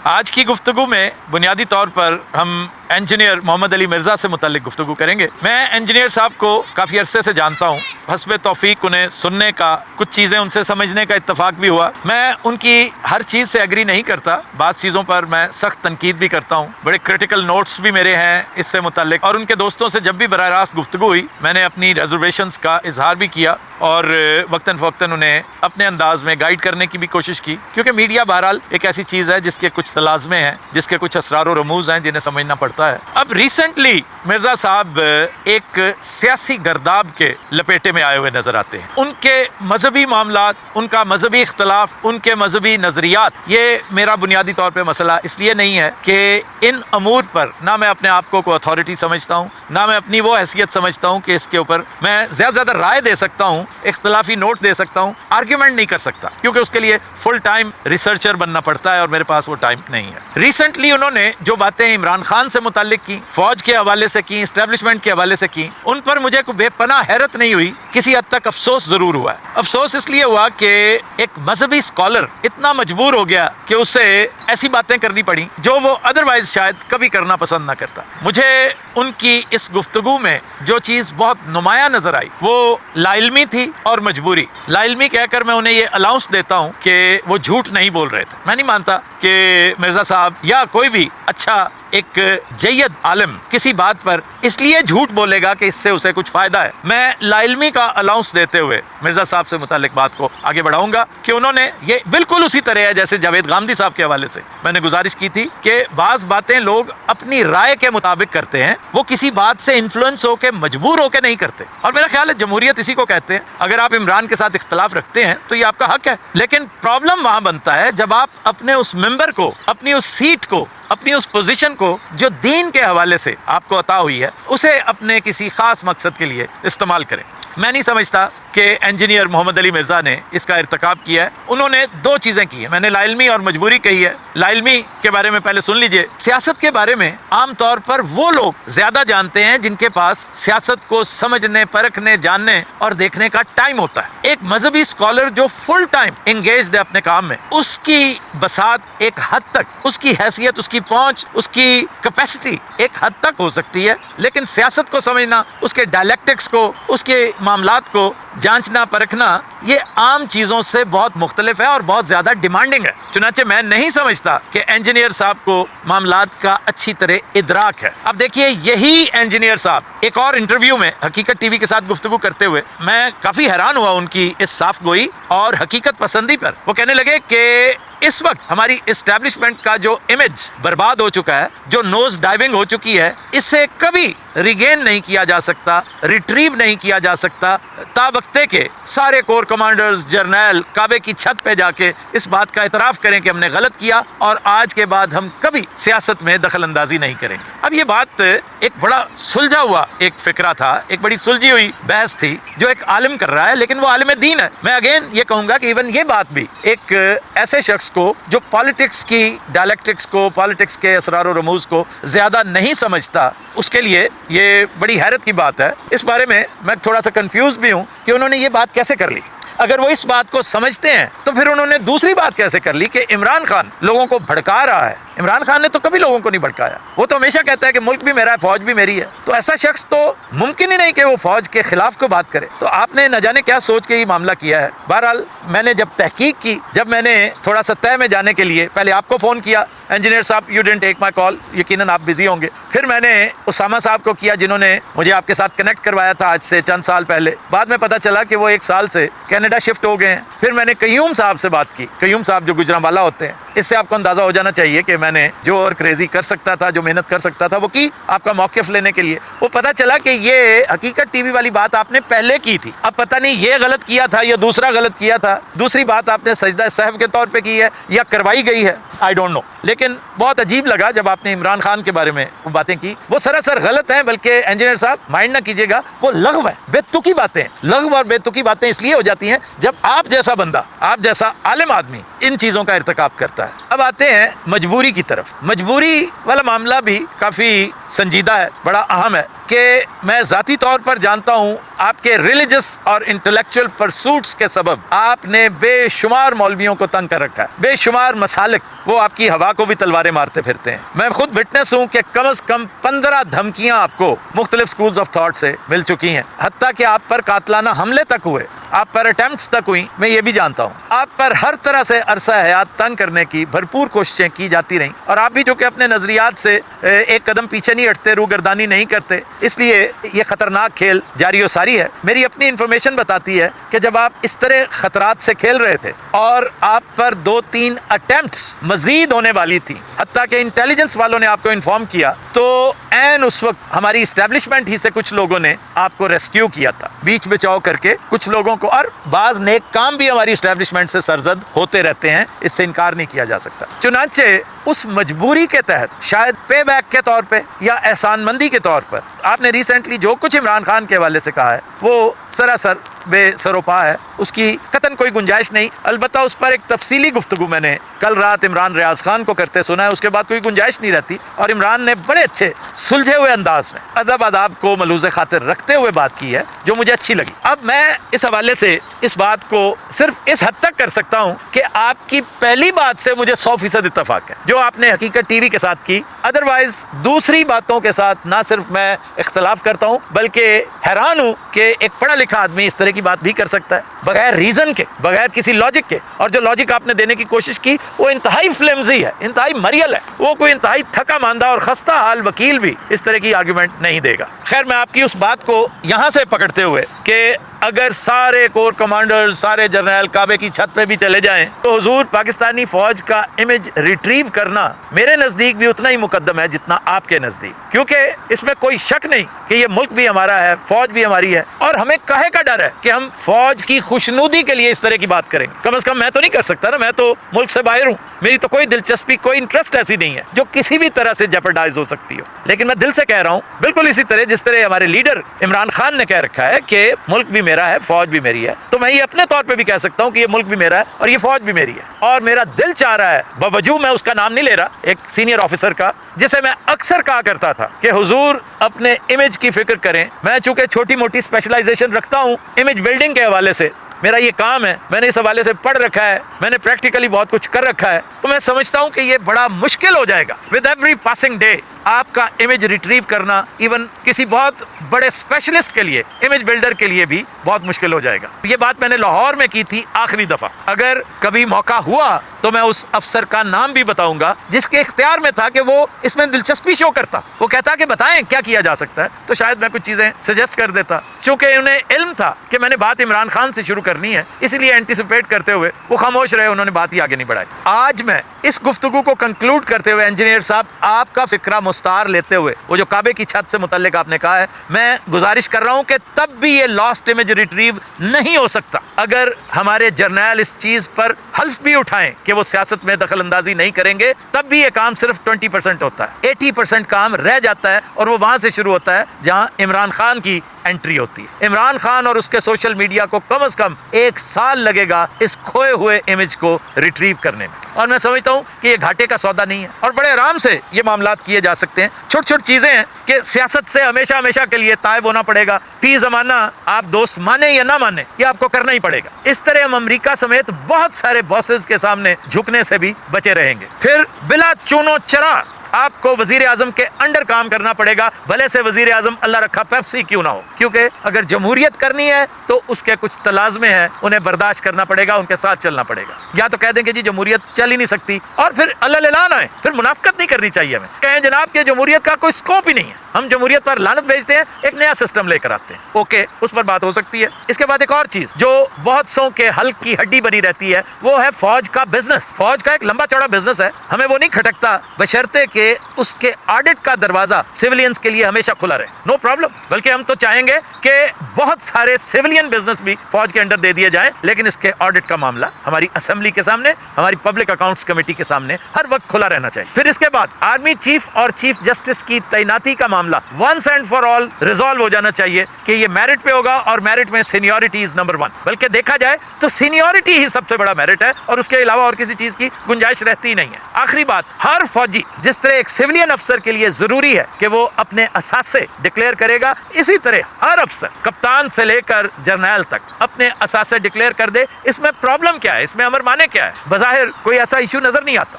آج کی گفتگو میں بنیادی طور پر ہم انجینئر محمد علی مرزا سے متعلق گفتگو کریں گے۔ میں انجینئر صاحب کو کافی عرصے سے جانتا ہوں، حسب توفیق انہیں سننے کا، کچھ چیزیں ان سے سمجھنے کا اتفاق بھی ہوا۔ میں ان کی ہر چیز سے ایگری نہیں کرتا، بعض چیزوں پر میں سخت تنقید بھی کرتا ہوں، بڑے کریٹیکل نوٹس بھی میرے ہیں اس سے متعلق، اور ان کے دوستوں سے جب بھی براہ راست گفتگو ہوئی میں نے اپنی ریزرویشنز کا اظہار بھی کیا اور وقتاً فوقتاً انہیں اپنے انداز میں گائیڈ کرنے کی بھی کوشش کی، کیونکہ میڈیا بہرحال ایک ایسی چیز ہے جس کے کچھ تلازمے ہیں، جس کے کچھ اسرار و رموز ہیں جنہیں سمجھنا پڑتا ہے۔ اب ریسنٹلی مرزا صاحب ایک سیاسی گرداب کے لپیٹے میں آئے ہوئے نظر آتے ہیں۔ ان کے مذہبی معاملات، ان کا مذہبی اختلاف، ان کے مذہبی نظریات، یہ میرا بنیادی طور پہ مسئلہ اس لیے نہیں ہے کہ ان امور پر نہ میں اپنے آپ کو کوئی اتھارٹی سمجھتا ہوں، نہ میں اپنی وہ حیثیت سمجھتا ہوں کہ اس کے اوپر میں زیادہ رائے دے سکتا ہوں، اختلافی نوٹ دے سکتا ہوں، آرگیومنٹ نہیں کر سکتا، کیونکہ اس کے لیے فل ٹائم ریسرچر بننا پڑتا ہے اور میرے پاس وہ ٹائم نہیں ہے۔ ریسنٹلی انہوں نے جو باتیں عمران خان سے متعلق کی، فوج کے حوالے سے کی، اسٹیبلشمنٹ کے حوالے سے کی، ان پر مجھے کوئی بے پناہ حیرت نہیں ہوئی، کسی حد تک افسوس ضرور ہوا ہے۔ افسوس اس لیے ہوا کہ ایک مذہبی اسکالر اتنا مجبور ہو گیا کہ اسے ایسی باتیں کرنی پڑی جو وہ ادروائز شاید کبھی کرنا پسند نہ کرتا۔ مجھے ان کی اس گفتگو میں جو چیز بہت نمایاں نظر آئی وہ لا علمی تھی اور مجبوری۔ لا علمی کہہ کر میں انہیں یہ الاؤنس دیتا ہوں کہ وہ جھوٹ نہیں بول رہے تھے۔ میں نہیں مانتا کہ مرزا صاحب یا کوئی بھی اچھا ایک جید عالم کسی بات پر اس لیے جھوٹ بولے گا کہ اس سے اسے کچھ فائدہ ہے۔ میں لا علمی کا الاؤنس دیتے ہوئے مرزا صاحب سے متعلق بات کو آگے بڑھاؤں گا کہ انہوں نے یہ بالکل اسی طرح ہے جیسے جاوید غامدی صاحب کے حوالے سے میں نے گزارش کی تھی کہ بعض باتیں لوگ اپنی رائے کے مطابق کرتے ہیں، وہ کسی بات سے انفلوئنس ہو کے مجبور ہو کے نہیں کرتے، اور میرا خیال ہے جمہوریت اسی کو کہتے ہیں۔ اگر آپ عمران کے ساتھ اختلاف رکھتے ہیں تو یہ آپ کا حق ہے، لیکن پرابلم وہاں بنتا ہے جب آپ اپنے اس ممبر کو، اپنی اس سیٹ کو، اپنی اس پوزیشن کو جو دین کے حوالے سے آپ کو عطا ہوئی ہے اسے اپنے کسی خاص مقصد کے لیے استعمال کریں۔ میں نہیں سمجھتا کہ انجینئر محمد علی مرزا نے اس کا ارتکاب کیا ہے۔ انہوں نے دو چیزیں کی ہیں، میں نے لا علمی اور مجبوری کہی ہے۔ لا علمی کے بارے میں پہلے سن لیجئے۔ سیاست کے بارے میں عام طور پر وہ لوگ زیادہ جانتے ہیں جن کے پاس سیاست کو سمجھنے، پرکھنے، جاننے اور دیکھنے کا ٹائم ہوتا ہے۔ ایک مذہبی اسکالر جو فل ٹائم انگیجڈ ہے اپنے کام میں، اس کی بساط ایک حد تک، اس کی حیثیت، اس کی پہنچ، اس کی کیپیسٹی ایک حد تک ہو سکتی ہے، لیکن سیاست کو سمجھنا، اس کے ڈائلیکٹکس کو، اس کے معاملات کو جانچنا، پرکھنا، یہ عام چیزوں سے بہت مختلف ہے اور بہت زیادہ ڈیمانڈنگ ہے۔ چنانچہ میں نہیں سمجھتا کہ انجینئر صاحب کو معاملات کا اچھی طرح ادراک ہے۔ اب دیکھیے، یہی انجینئر صاحب ایک اور انٹرویو میں حقیقت ٹی وی کے ساتھ گفتگو کرتے ہوئے میں کافی حیران ہوا ان کی اس صاف گوئی اور حقیقت پسندی پر۔ وہ کہنے لگے کہ اس وقت ہماری اسٹیبلشمنٹ کا جو امیج برباد ہو چکا ہے، جو نوز ڈائیونگ ہو چکی ہے، اسے کبھی ریگین نہیں کیا جا سکتا، ریٹریو نہیں کیا جا سکتا، تابقتے کے سارے کور کمانڈرز، جرنیل کعبے کی چھت پہ جا کے اس بات کا اعتراف کریں کہ ہم نے غلط کیا اور آج کے بعد ہم کبھی سیاست میں دخل اندازی نہیں کریں گے۔ اب یہ بات ایک بڑا سلجھا ہوا ایک فکرہ تھا، ایک بڑی سلجھی ہوئی بحث تھی جو ایک عالم کر رہا ہے، لیکن وہ عالم دین ہے۔ میں اگین یہ کہوں گا کہ ایون یہ بات بھی ایک ایسے شخص کو جو پالیٹکس کی ڈائلیکٹکس کو، پالیٹکس کے اسرار و رموز کو زیادہ نہیں سمجھتا، اس کے لیے یہ بڑی حیرت کی بات ہے۔ اس بارے میں تھوڑا سا کنفیوز بھی ہوں کہ انہوں نے یہ بات کیسے کر لی۔ اگر وہ اس بات کو سمجھتے ہیں تو پھر انہوں نے دوسری بات کیسے کر لی کہ عمران خان لوگوں کو بھڑکا رہا ہے۔ عمران خان نے تو کبھی لوگوں کو نہیں بھڑکایا، وہ تو ہمیشہ کہتا ہے کہ ملک بھی میرا ہے، فوج بھی میری ہے۔ تو ایسا شخص تو ممکن ہی نہیں کہ وہ فوج کے خلاف کو بات کرے۔ تو آپ نے نہ جانے کیا سوچ کے یہ معاملہ کیا ہے۔ بہرحال میں نے جب تحقیق کی، جب میں نے تھوڑا سا طے میں جانے کے لیے پہلے آپ کو فون کیا، انجینئر صاحب یو ڈنٹ ٹیک مائی کال، یقیناً آپ بزی ہوں گے۔ پھر میں نے اسامہ صاحب کو کیا جنہوں نے مجھے آپ کے ساتھ کنیکٹ کروایا تھا آج سے چند سال پہلے۔ بعد میں پتا چلا کہ وہ 1 سال سے کینیڈا شفٹ ہو گئے ہیں۔ پھر میں نے قیوم صاحب سے بات کی، قیوم صاحب جو گجرانوالہ ہوتے ہیں۔ اس سے آپ کو اندازہ ہو جانا چاہیے کہ میں نے جو اور کریزی کر سکتا تھا، جو محنت کر سکتا تھا، وہ کی آپ کا موقف لینے کے لیے۔ وہ پتا چلا کہ یہ حقیقت ٹی وی والی بات آپ نے پہلے کی تھی، اب پتہ نہیں یہ غلط کیا تھا یا دوسرا غلط کیا تھا، دوسری بات آپ نے سجدہ سہو کے طور پہ کی ہے یا کروائی گئی ہے، آئی ڈونٹ نو۔ لیکن بہت عجیب لگا جب آپ نے عمران خان کے بارے میں وہ باتیں کی، وہ سراسر غلط ہیں، بلکہ انجینئر صاحب مائنڈ نہ کیجیے گا، وہ لغو ہے، بے تکی باتیں ہیں۔ لغو اور بے تکی باتیں اس لیے ہو جاتی ہیں جب آپ جیسا بندہ، آپ جیسا عالم آدمی ان چیزوں کا ارتکاب کرتا ہے۔ اب آتے ہیں مجبوری کی طرف۔ مجبوری والا معاملہ بھی کافی سنجیدہ ہے، بڑا اہم ہے کہ میں ذاتی طور پر جانتا ہوں آپ کے ریلیجس اور انٹلیکچوئل پرسوٹس کے سبب آپ نے بے شمار مولویوں کو تنگ کر رکھا ہے، بے شمار مسالک وہ آپ کی ہوا کو بھی تلواریں مارتے پھرتے ہیں. میں خود وٹنس ہوں کہ کم از کم 15 دھمکیاں آپ کو مختلف سکولز آف تھاٹ سے مل چکی ہیں, حتیٰ کہ آپ پر قاتلانہ حملے تک ہوئے, آپ پر اٹیمپٹس تک ہوئی. میں یہ بھی جانتا ہوں آپ پر ہر طرح سے عرصہ حیات تنگ کرنے کی بھرپور کوششیں کی جاتی رہیں, اور آپ بھی جو کہ اپنے نظریات سے ایک قدم پیچھے نہیں ہٹتے, روگردانی نہیں کرتے, اس لیے یہ خطرناک کھیل جاری و ساری ہے. میری اپنی انفارمیشن بتاتی ہے کہ جب آپ اس طرح خطرات سے کھیل رہے تھے اور آپ پر 2-3 اٹیمپٹس مزید ہونے والی تھی, حتیٰ کہ انٹیلیجنس والوں نے آپ کو انفارم کیا, تو عین اس وقت ہماری اسٹیبلشمنٹ ہی سے کچھ لوگوں نے آپ کو ریسکیو کیا تھا, بیچ بچاؤ کر کے کچھ لوگوں کو, اور بعض نیک کام بھی ہماری اسٹیبلشمنٹ سے سرزد ہوتے رہتے ہیں, اس سے انکار نہیں کیا جا سکتا. چنانچہ اس مجبوری کے تحت, شاید پے بیک کے طور پہ یا احسان مندی کے طور پر, آپ نے ریسنٹلی جو کچھ عمران خان کے حوالے سے کہا ہے وہ سراسر بے سروپا ہے, اس کی قطعاً کوئی گنجائش نہیں. البتہ اس پر ایک تفصیلی گفتگو میں نے کل رات عمران ریاض خان کو کرتے سنا ہے, اس کے بعد کوئی گنجائش نہیں رہتی, اور عمران نے بڑے اچھے سلجھے ہوئے انداز میں ادب آداب کو ملوز خاطر رکھتے ہوئے بات کی ہے, جو مجھے اچھی لگی. اب میں اس حوالے سے اس بات کو صرف اس حد تک کر سکتا ہوں کہ آپ کی پہلی بات سے مجھے 100% اتفاق ہے جو آپ نے حقیقت ٹی وی کے ساتھ کی. ادروائز دوسری باتوں کے ساتھ نہ صرف میں اختلاف کرتا ہوں بلکہ حیران ہوں کہ ایک پڑھا لکھا آدمی اس طرح کی بات بھی کر سکتا ہے بغیر ریزن کے, بغیر کسی لاجک کے. اور جو لاجک آپ نے دینے کی کوشش کی وہ انتہائی فلمزی ہے, انتہائی مریل ہے, وہ کوئی انتہائی تھکا ماندہ اور خستہ حال وکیل بھی اس طرح کی آرگومنٹ نہیں دے گا. خیر, میں آپ کی اس بات کو یہاں سے پکڑتے ہوئے کہ اگر سارے کور کمانڈر, سارے جرنیل کعبے کی چھت پہ بھی چلے جائیں تو حضور پاکستانی فوج کا امیج ریٹریو کرنا میرے نزدیک بھی اتنا ہی مقدم ہے جتنا آپ کے نزدیک, کیونکہ اس میں کوئی شک نہیں کہ یہ ملک بھی ہمارا ہے, فوج بھی ہماری ہے, اور ہمیں کہے کا ڈر ہے کہ ہم فوج کی خوشنودی کے لیے اس طرح کی بات کریں. کم از کم میں تو نہیں کر سکتا نا, میں تو ملک سے باہر ہوں, میری تو کوئی دلچسپی, کوئی انٹرسٹ ایسی نہیں ہے جو کسی بھی طرح سے جیپرڈائز ہو سکتی ہو. لیکن میں دل سے کہہ رہا ہوں, بالکل اسی طرح جس طرح ہمارے لیڈر عمران خان نے کہہ رکھا ہے کہ ملک بھی میرا ہے, فوج بھی میری ہے, تو میں یہ اپنے طور پہ بھی کہہ سکتا ہوں کہ یہ ملک بھی میرا ہے اور یہ فوج بھی میری ہے. اور میرا دل چاہ رہا ہے, باوجود میں اس کا نام نہیں لے رہا, ایک سینئر آفیسر کا جسے میں اکثر کہا کرتا تھا کہ حضور اپنے امیج کی فکر کریں. میں چونکہ چھوٹی موٹی اسپیشلائزیشن رکھتا ہوں امیج بلڈنگ کے حوالے سے, میرا یہ کام ہے, میں نے اس حوالے سے پڑھ رکھا ہے, میں نے پریکٹیکلی بہت کچھ کر رکھا ہے, تو میں سمجھتا ہوں کہ یہ بڑا مشکل ہو جائے گا ود ایوری پاسنگ ڈے آپ کا امیج ریٹریو کرنا. ایون کسی بہت بڑے اسپیشلسٹ کے لیے, امیج بلڈر کے لیے بھی بہت مشکل ہو جائے گا. یہ بات میں نے لاہور میں کی تھی آخری دفعہ. اگر کبھی موقع ہوا تو میں اس افسر کا نام بھی بتاؤں گا جس کے اختیار میں تھا کہ وہ اس میں دلچسپی شو کرتا, وہ کہتا کہ بتائیں کیا کیا جا سکتا ہے, تو شاید میں کچھ چیزیں سجیسٹ کر دیتا. چونکہ انہیں علم تھا کہ میں نے بات عمران خان سے شروع کرنی ہے, اسی لیے اینٹیسپیٹ کرتے ہوئے وہ خاموش رہے, انہوں نے بات ہی آگے نہیں بڑھائی. آج میں اس گفتگو کو کنکلوڈ کرتے ہوئے انجینئر صاحب آپ کا فکرہ مستعار لیتے ہوئے, وہ جو کعبے کی چھت سے متعلق آپ نے کہا ہے, میں گزارش کر رہا ہوں کہ تب بھی یہ لاسٹ امیج ریٹریو نہیں ہو سکتا اگر ہمارے جرنیل اس چیز پر حلف بھی اٹھائیں کہ وہ سیاست میں دخل اندازی نہیں کریں گے. تب بھی یہ کام صرف 20% ہوتا ہے, 80% کام رہ جاتا ہے, اور وہ وہاں سے شروع ہوتا ہے جہاں عمران خان کی انٹری ہوتی ہے. عمران خان اور اس کے سوشل میڈیا کو کم از کم 1 سال لگے گا اس کھوئے ہوئے امیج کو ریٹریو کرنے میں, اور میں سمجھتا ہوں کہ یہ گھاٹے کا سودا نہیں ہے, اور بڑے آرام سے یہ معاملات کیے جا سکتے ہیں. چھوٹی چھوٹی چیزیں ہیں کہ سیاست سے ہمیشہ کے لیے تائب ہونا پڑے گا, فی زمانہ آپ دوست مانیں یا نہ مانیں یہ آپ کو کرنا ہی پڑے گا. اس طرح ہم امریکہ سمیت بہت سارے باسز کے سامنے جھکنے سے بھی بچے رہیں گے. پھر بلا چونو چرا آپ کو وزیر اعظم کے انڈر کام کرنا پڑے گا, بھلے سے وزیر اعظم اللہ رکھا پیپسی کیوں نہ ہو, کیونکہ اگر جمہوریت کرنی ہے تو اس کے کچھ تلازمے ہیں, انہیں برداشت کرنا پڑے گا, ان کے ساتھ چلنا پڑے گا. یا تو کہہ دیں کہ جی جمہوریت چل ہی نہیں سکتی, اور پھر اللہ اعلان آئے, پھر منافقت نہیں کرنی چاہیے ہمیں, کہیں جناب کہ جمہوریت کا کوئی سکوپ ہی نہیں ہے, ہم جمہوریت پر لعنت بھیجتے ہیں, ایک نیا سسٹم لے کر آتے ہیں. اوکے, اس پر بات ہو سکتی ہے. اس کے بعد ایک اور چیز جو بہت سو کے حلق کی ہڈی بنی رہتی ہے وہ ہے فوج کا بزنس. فوج کا ایک لمبا چوڑا بزنس ہے, ہمیں وہ نہیں کھٹکتا بشرطے کہ اس کے آڈٹ کا دروازہ سیولینز کے لیے ہمیشہ کھلا رہے, نو پرابلم. بلکہ ہم تو چاہیں گے کہ بہت سارے سیولین بزنس بھی فوج کے انڈر دے دیے جائیں, لیکن اس کے آڈٹ کا معاملہ ہماری اسمبلی کے سامنے, ہماری پبلک اکاؤنٹس کمیٹی کے سامنے ہر وقت کھلا رہنا چاہیے. پھر اس کے بعد آرمی چیف اور چیف جسٹس کی تعیناتی کا معاملہ once and for all resolve ہو جانا چاہیے کہ یہ میرٹ پہ ہوگا, اور میرٹ میں سینیورٹی از نمبر 1. بلکہ دیکھا جائے تو سینیورٹی ہی سب سے بڑا میرٹ ہے, اور اس کے علاوہ اور کسی چیز کی گنجائش رہتی ہی نہیں ہے. آخری بات, ہر فوجی جس طرح ایک سیولین افسر کے لیے ضروری ہے کہ وہ اپنے اثاثے ڈکلیئر کرے گا, اسی طرح ہر افسر کپتان سے لے کر جرنیل تک اپنے اثاثے ڈکلیئر کر دے. اس میں پرابلم کیا ہے, اس میں امر مانے کیا ہے؟ بظاہر کوئی ایسا ایشو نظر نہیں آتا.